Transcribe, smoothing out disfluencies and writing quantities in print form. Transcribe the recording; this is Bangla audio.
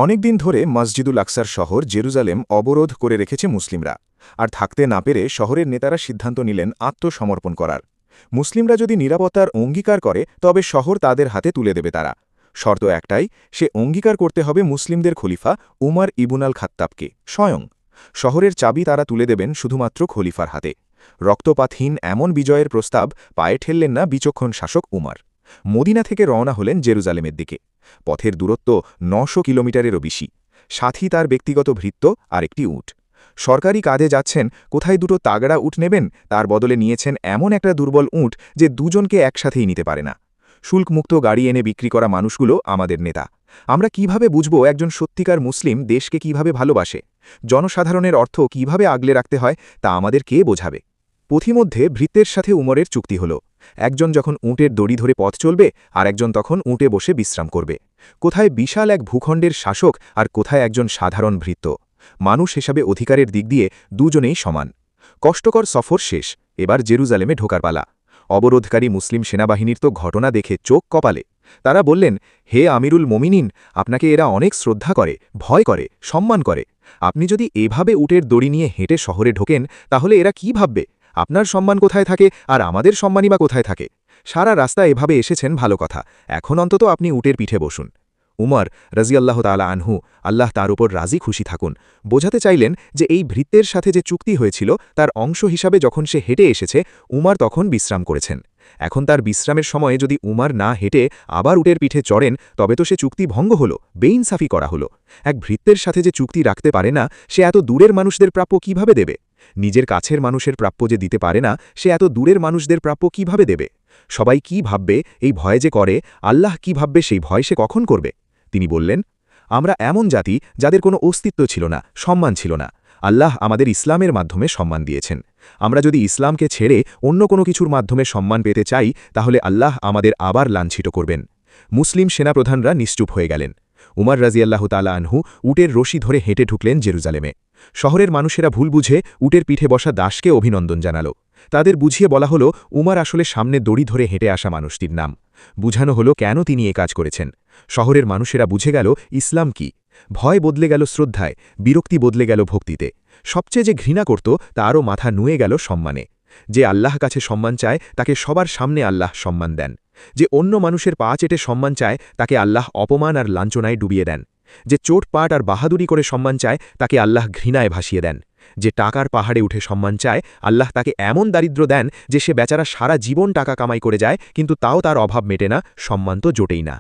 অনেকদিন ধরে মসজিদুল আকসার শহর জেরুজালেম অবরোধ করে রেখেছে মুসলিমরা। আর থাকতে না পেরে শহরের নেতারা সিদ্ধান্ত নিলেন আত্মসমর্পণ করার। মুসলিমরা যদি নিরাপত্তার অঙ্গীকার করে তবে শহর তাদের হাতে তুলে দেবে তারা। শর্ত একটাই, সে অঙ্গীকার করতে হবে মুসলিমদের খলিফা উমার ইবুন আল খাত্তাবকে স্বয়ং। শহরের চাবি তারা তুলে দেবেন শুধুমাত্র খলিফার হাতে। রক্তপাতহীন এমন বিজয়ের প্রস্তাব পায়ে ঠেললেন না বিচক্ষণ শাসক উমার। মদিনা থেকে রওনা হলেন জেরুজালেমের দিকে। পথের দূরত্ব ৯০০ কিলোমিটারেরও বেশি। সাথী তার ব্যক্তিগত ভৃত্য আর একটি উট। সরকারি কাজে যাচ্ছেন, কোথায় দুটো তাগড়া উট নেবেন তার বদলে নিয়েছেন এমন একটা দুর্বল উট যে দুজনকে একসাথেই নিতে পারে না। শুল্কমুক্ত গাড়ি এনে বিক্রি করা মানুষগুলো আমাদের নেতা। আমরা কিভাবে বুঝব একজন সত্যিকার মুসলিম দেশকে কিভাবে ভালোবাসে? জনসাধারণের অর্থ কিভাবে আগলে রাখতে হয় তা আমাদের কে বোঝাবে? পথিমধ্যে ভৃত্যের সাথে উমরের চুক্তি হল। একজন যখন উটের দড়ি ধরে পথ চলবে আর একজন তখন উটে বসে বিশ্রাম করবে। কোথায় বিশাল এক ভূখণ্ডের শাসক আর কোথায় একজন সাধারণ ভৃত্য। মানুষ হিসাবে অধিকারের দিক দিয়ে দুজনেই সমান। কষ্টকর সফর শেষ, এবার জেরুজালেমে ঢোকার পালা। অবরোধকারী মুসলিম সেনাবাহিনীর তো ঘটনা দেখে চোখ কপালে। তারা বললেন, হে আমিরুল মোমিনিন, আপনাকে এরা অনেক শ্রদ্ধা করে, ভয় করে, সম্মান করে। আপনি যদি এভাবে উটের দড়ি নিয়ে হেঁটে শহরে ঢোকেন তাহলে এরা কি ভাববে? আপনার সম্মান কোথায় থাকে আর আমাদের সম্মানই বা কোথায় থাকে? সারা রাস্তা এভাবে এসেছেন ভালো কথা, এখন অন্তত আপনি উটের পিঠে বসুন। উমর রাজিয়াল্লাহ তাআলা আনহু, আল্লাহ তার উপর রাজি খুশি থাকুন, বোঝাতে চাইলেন যে এই ভৃত্যের সাথে যে চুক্তি হয়েছিল তার অংশ হিসাবে যখন সে হেঁটে এসেছে উমার তখন বিশ্রাম করেছেন। এখন তার বিশ্রামের সময়ে যদি উমার না হেঁটে আবার উটের পিঠে চড়েন তবে তো সে চুক্তি ভঙ্গ হল, বেইনসাফি করা হল। এক ভৃত্যের সাথে যে চুক্তি রাখতে পারে না সে এত দূরের মানুষদের প্রাপ্য কিভাবে দেবে? নিজের কাছের মানুষের প্রাপ্য যে দিতে পারে না সে এত দূরের মানুষদের প্রাপ্য কিভাবে দেবে? সবাই কি ভাববে এই ভয়ে যে করে, আল্লাহ কি ভাববে সেই ভয় সে কখন করবে? তিনি বললেন, আমরা এমন জাতি যাদের কোনো অস্তিত্ব ছিল না, সম্মান ছিল না। আল্লাহ আমাদের ইসলামের মাধ্যমে সম্মান দিয়েছেন। আমরা যদি ইসলামকে ছেড়ে অন্য কোনো কিছুর মাধ্যমে সম্মান পেতে চাই তাহলে আল্লাহ আমাদের আবার লাঞ্ছিত করবেন। মুসলিম সেনাপ্রধানরা নিশ্চুপ হয়ে গেলেন। উমর রাজিয়াল্লাহ তাআলা আনহু উটের রশি ধরে হেঁটে ঢুকলেন জেরুজালেমে। শহরের মানুষেরা ভুল বুঝে উটের পিঠে বসা দাসকে অভিনন্দন জানাল। তাদের বুঝিয়ে বলা হলো উমর আসলে সামনে দড়ি ধরে হেঁটে আসা মানুষটির নাম। বুঝানো হলো কেন তিনি এ কাজ করেছেন। শহরের মানুষেরা বুঝে গেল ইসলাম কি। ভয় বদলে গেল শ্রদ্ধায়, বিরক্তি বদলে গেল ভক্তিতে। সবচেয়ে যে ঘৃণা করত তারও মাথা নুয়ে গেল সম্মানে। যে আল্লাহ কাছে সম্মান চায় তাকে সবার সামনে আল্লাহ সম্মান দেন। যে অন্য মানুষের পা চেটে সম্মান চায় তাকে আল্লাহ অপমান আর লাঞ্ছনায় ডুবিয়ে দেন। যে চোটপাট আর বাহাদুরি করে সম্মান চায় তাকে আল্লাহ ঘৃণায় ভাসিয়ে দেন। যে টাকার পাহাড়ে উঠে সম্মান চায় আল্লাহ তাকে এমন দারিদ্র্য দেন যে সে বেচারা সারা জীবন টাকা কামাই করে যায় কিন্তু তাও তার অভাব মেটে না, সম্মান তো জোটেই না।